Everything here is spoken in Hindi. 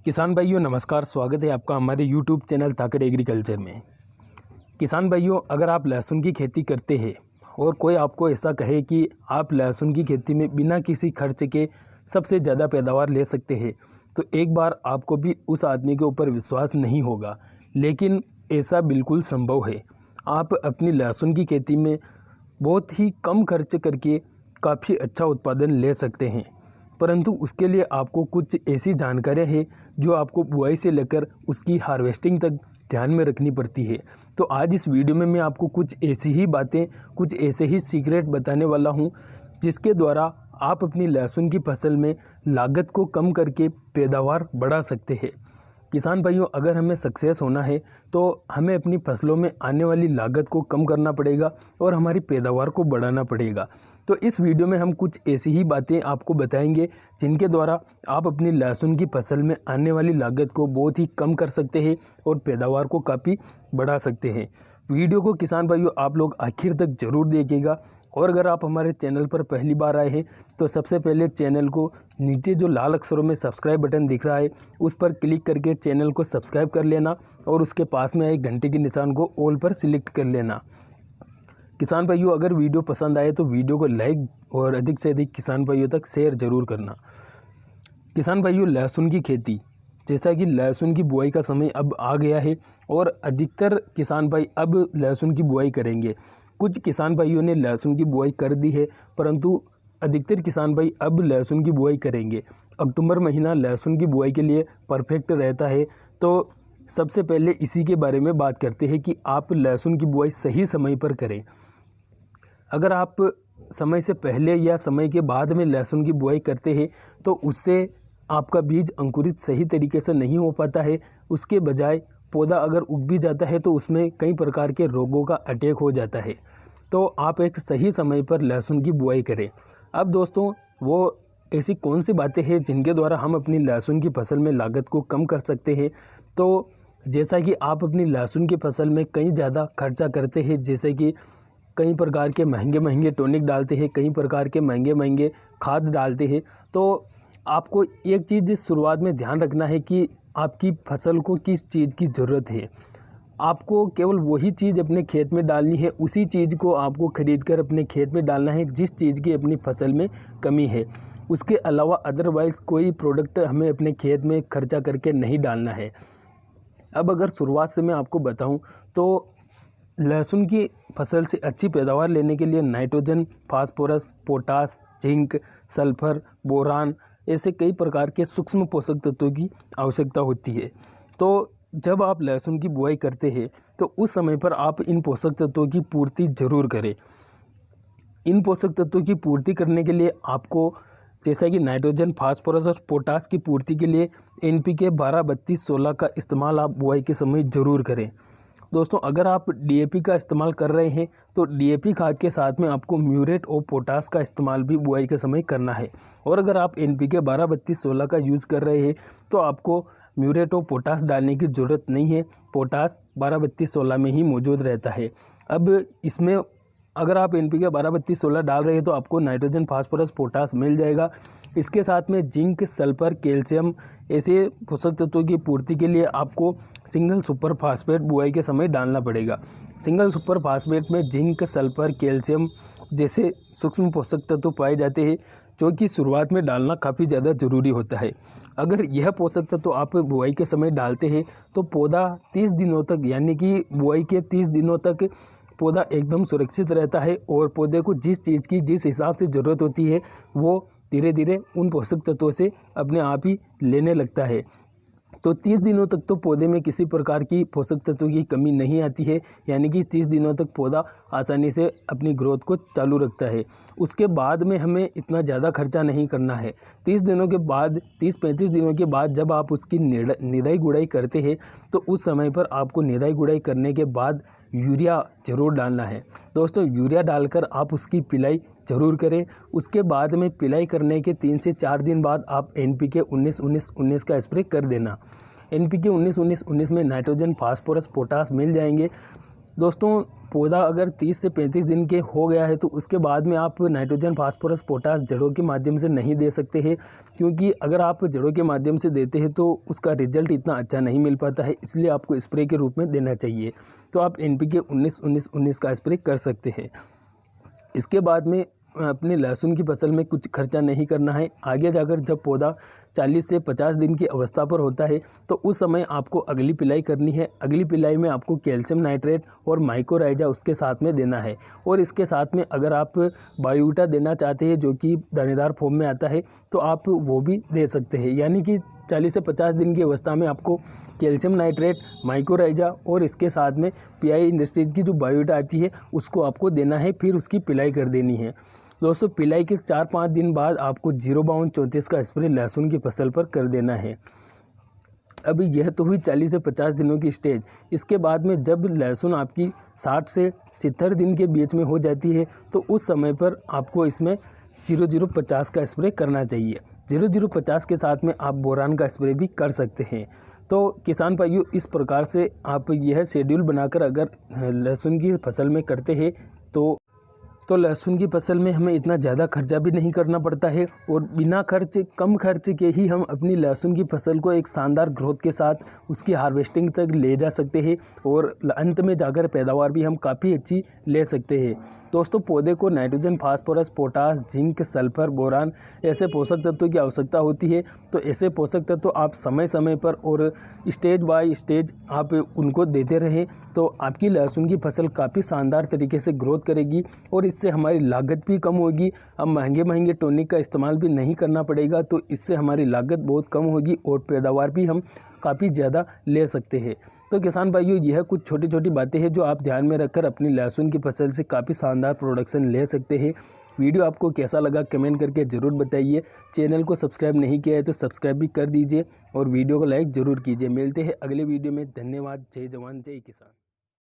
किसान भाइयों नमस्कार, स्वागत है आपका हमारे YouTube चैनल ताकत एग्रीकल्चर में। किसान भाइयों, अगर आप लहसुन की खेती करते हैं और कोई आपको ऐसा कहे कि आप लहसुन की खेती में बिना किसी खर्च के सबसे ज़्यादा पैदावार ले सकते हैं, तो एक बार आपको भी उस आदमी के ऊपर विश्वास नहीं होगा, लेकिन ऐसा बिल्कुल संभव है। आप अपनी लहसुन की खेती में बहुत ही कम खर्च करके काफ़ी अच्छा उत्पादन ले सकते हैं, परंतु उसके लिए आपको कुछ ऐसी जानकारियाँ हैं जो आपको बुआई से लेकर उसकी हार्वेस्टिंग तक ध्यान में रखनी पड़ती है। तो आज इस वीडियो में मैं आपको कुछ ऐसी ही बातें, कुछ ऐसे ही सीक्रेट बताने वाला हूं, जिसके द्वारा आप अपनी लहसुन की फसल में लागत को कम करके पैदावार बढ़ा सकते हैं। किसान भाइयों, अगर हमें सक्सेस होना है तो हमें अपनी फसलों में आने वाली लागत को कम करना पड़ेगा और हमारी पैदावार को बढ़ाना पड़ेगा। तो इस वीडियो में हम कुछ ऐसी ही बातें आपको बताएंगे जिनके द्वारा आप अपनी लहसुन की फसल में आने वाली लागत को बहुत ही कम कर सकते हैं और पैदावार को काफ़ी बढ़ा सकते हैं। वीडियो को किसान भाइयों आप लोग आखिर तक ज़रूर देखिएगा, और अगर आप हमारे चैनल पर पहली बार आए हैं तो सबसे पहले चैनल को नीचे जो लाल अक्षरों में सब्सक्राइब बटन दिख रहा है उस पर क्लिक करके चैनल को सब्सक्राइब कर लेना और उसके पास में आए घंटे के निशान को ऑल पर सिलेक्ट कर लेना। किसान भाइयों, अगर वीडियो पसंद आए तो वीडियो को लाइक और अधिक से अधिक किसान भाइयों तक शेयर ज़रूर करना। किसान भाइयों, लहसुन की खेती, जैसा कि लहसुन की बुआई का समय अब आ गया है और अधिकतर किसान भाई अब लहसुन की बुआई करेंगे। कुछ किसान भाइयों ने लहसुन की बुआई कर दी है, परंतु अधिकतर किसान भाई अब लहसुन की बुआई करेंगे। अक्टूबर महीना लहसुन की बुआई के लिए परफेक्ट रहता है। तो सबसे पहले इसी के बारे में बात करते हैं कि आप लहसुन की बुआई सही समय पर करें। अगर आप समय से पहले या समय के बाद में लहसुन की बुआई करते हैं तो उससे आपका बीज अंकुरित सही तरीके से नहीं हो पाता है। उसके बजाय पौधा अगर उग भी जाता है तो उसमें कई प्रकार के रोगों का अटैक हो जाता है। तो आप एक सही समय पर लहसुन की बुआई करें। अब दोस्तों, वो ऐसी कौन सी बातें हैं जिनके द्वारा हम अपनी लहसुन की फसल में लागत को कम कर सकते हैं। तो जैसा कि आप अपनी लहसुन की फसल में कई ज़्यादा खर्चा करते हैं, जैसे कि कई प्रकार के महंगे महंगे टॉनिक डालते हैं, कई प्रकार के महंगे महंगे खाद डालते हैं, तो आपको एक चीज़ शुरुआत में ध्यान रखना है कि आपकी फसल को किस चीज़ की ज़रूरत है। आपको केवल वही चीज़ अपने खेत में डालनी है, उसी चीज़ को आपको खरीद कर अपने खेत में डालना है जिस चीज़ की अपनी फसल में कमी है। उसके अलावा अदरवाइज़ कोई प्रोडक्ट हमें अपने खेत में खर्चा करके नहीं डालना है। अब अगर शुरुआत से मैं आपको बताऊं तो लहसुन की फसल से अच्छी पैदावार लेने के लिए nitrogen, phosphorus, potash, zinc, sulphur, boron ऐसे कई प्रकार के सूक्ष्म पोषक तत्वों की आवश्यकता होती है। तो जब आप लहसुन की बुआई करते हैं तो उस समय पर आप इन पोषक तत्वों की पूर्ति जरूर करें। इन पोषक तत्वों की पूर्ति करने के लिए आपको, जैसा कि नाइट्रोजन, फास्फोरस और पोटास की पूर्ति के लिए NPK 12-32-16 का इस्तेमाल आप बुआई के समय ज़रूर करें। दोस्तों, अगर आप DAP का इस्तेमाल कर रहे हैं तो DAP खाद के साथ में आपको म्यूरेट और पोटास का इस्तेमाल भी बुआई के समय करना है। और अगर आप NPK 12-32-16 का यूज़ कर रहे हैं तो आपको म्यूरेट और पोटास डालने की ज़रूरत नहीं है। पोटास 12-32-16 में ही मौजूद रहता है। अब इसमें अगर आप NPK 12-32-16 डाल रहे हैं तो आपको नाइट्रोजन, फास्फोरस, पोटास मिल जाएगा। इसके साथ में जिंक, सल्फर, कैल्शियम ऐसे पोषक तत्वों की पूर्ति के लिए आपको सिंगल सुपर फास्फेट बुआई के समय डालना पड़ेगा। सिंगल सुपर फास्फेट में जिंक, सल्फर, कैल्शियम जैसे सूक्ष्म पोषक तत्व पाए जाते हैं, जो कि शुरुआत में डालना काफ़ी ज़्यादा ज़रूरी होता है। अगर यह पोषक तत्व आप बुआई के समय डालते हैं तो पौधा 30 दिनों तक, यानी कि बुआई के 30 दिनों तक पौधा एकदम सुरक्षित रहता है और पौधे को जिस चीज़ की जिस हिसाब से ज़रूरत होती है वो धीरे धीरे उन पोषक तत्वों से अपने आप ही लेने लगता है। तो 30 दिनों तक तो पौधे में किसी प्रकार की पोषक तत्वों की कमी नहीं आती है, यानी कि 30 दिनों तक पौधा आसानी से अपनी ग्रोथ को चालू रखता है। उसके बाद में हमें इतना ज़्यादा खर्चा नहीं करना है। 30 दिनों के बाद, 30-35 दिनों के बाद जब आप उसकी निदाई गुड़ाई करते हैं तो उस समय पर आपको निदाई गुड़ाई करने के बाद यूरिया ज़रूर डालना है। दोस्तों, यूरिया डालकर आप उसकी पिलाई ज़रूर करें। उसके बाद में पिलाई करने के 3 से 4 दिन बाद आप NPK 19-19-19 का स्प्रे कर देना। NPK 19-19-19 में नाइट्रोजन, फास्फोरस, पोटास मिल जाएंगे। दोस्तों पौधा अगर 30 से 35 दिन के हो गया है तो उसके बाद में आप नाइट्रोजन, फास्फोरस, पोटास जड़ों के माध्यम से नहीं दे सकते हैं, क्योंकि अगर आप जड़ों के माध्यम से देते हैं तो उसका रिजल्ट इतना अच्छा नहीं मिल पाता है, इसलिए आपको स्प्रे के रूप में देना चाहिए। तो आप NPK 19-19-19 का स्प्रे कर सकते हैं। इसके बाद में अपने लहसुन की फसल में कुछ खर्चा नहीं करना है। आगे जाकर जब पौधा 40 से 50 दिन की अवस्था पर होता है तो उस समय आपको अगली पिलाई करनी है। अगली पिलाई में आपको कैल्शियम नाइट्रेट और माइकोराइजा उसके साथ में देना है। और इसके साथ में अगर आप बायोटा देना चाहते हैं जो कि दानेदार फॉर्म में आता है तो आप वो भी दे सकते हैं। यानी कि 40 से 50 दिन की अवस्था में आपको कैल्शियम नाइट्रेट, माइकोराइजा और इसके साथ में PI इंडस्ट्रीज़ की जो बायोटा आती है उसको आपको देना है, फिर उसकी पिलाई कर देनी है। दोस्तों पिलाई के 4-5 दिन बाद आपको 052-34 का स्प्रे लहसुन की फसल पर कर देना है। अभी यह तो हुई 40 से 50 दिनों की स्टेज। इसके बाद में जब लहसुन आपकी 60 से 70 दिन के बीच में हो जाती है तो उस समय पर आपको इसमें 0050 का स्प्रे करना चाहिए। 0050 के साथ में आप बोरान का स्प्रे भी कर सकते हैं। तो किसान भाइयों इस प्रकार से आप यह शेड्यूल बनाकर अगर लहसुन की फसल में करते हैं तो लहसुन की फसल में हमें इतना ज़्यादा खर्चा भी नहीं करना पड़ता है और बिना कम खर्च के ही हम अपनी लहसुन की फसल को एक शानदार ग्रोथ के साथ उसकी हार्वेस्टिंग तक ले जा सकते हैं और अंत में जाकर पैदावार भी हम काफ़ी अच्छी ले सकते हैं। दोस्तों पौधे को nitrogen, phosphorus, potash, zinc, sulphur, boron ऐसे पोषक तत्वों की आवश्यकता होती है। तो ऐसे पोषक तत्व आप समय समय पर और स्टेज बाय स्टेज आप उनको देते रहें तो आपकी लहसुन की फसल काफ़ी शानदार तरीके से ग्रोथ करेगी और इससे हमारी लागत भी कम होगी। अब महंगे टॉनिक का इस्तेमाल भी नहीं करना पड़ेगा, तो इससे हमारी लागत बहुत कम होगी और पैदावार भी हम काफ़ी ज़्यादा ले सकते हैं। तो किसान भाइयों यह कुछ छोटी छोटी बातें हैं जो आप ध्यान में रखकर अपनी लहसुन की फसल से काफ़ी शानदार प्रोडक्शन ले सकते हैं। वीडियो आपको कैसा लगा कमेंट करके ज़रूर बताइए। चैनल को सब्सक्राइब नहीं किया है तो सब्सक्राइब भी कर दीजिए और वीडियो को लाइक ज़रूर कीजिए। मिलते हैं अगले वीडियो में। धन्यवाद। जय जवान जय किसान।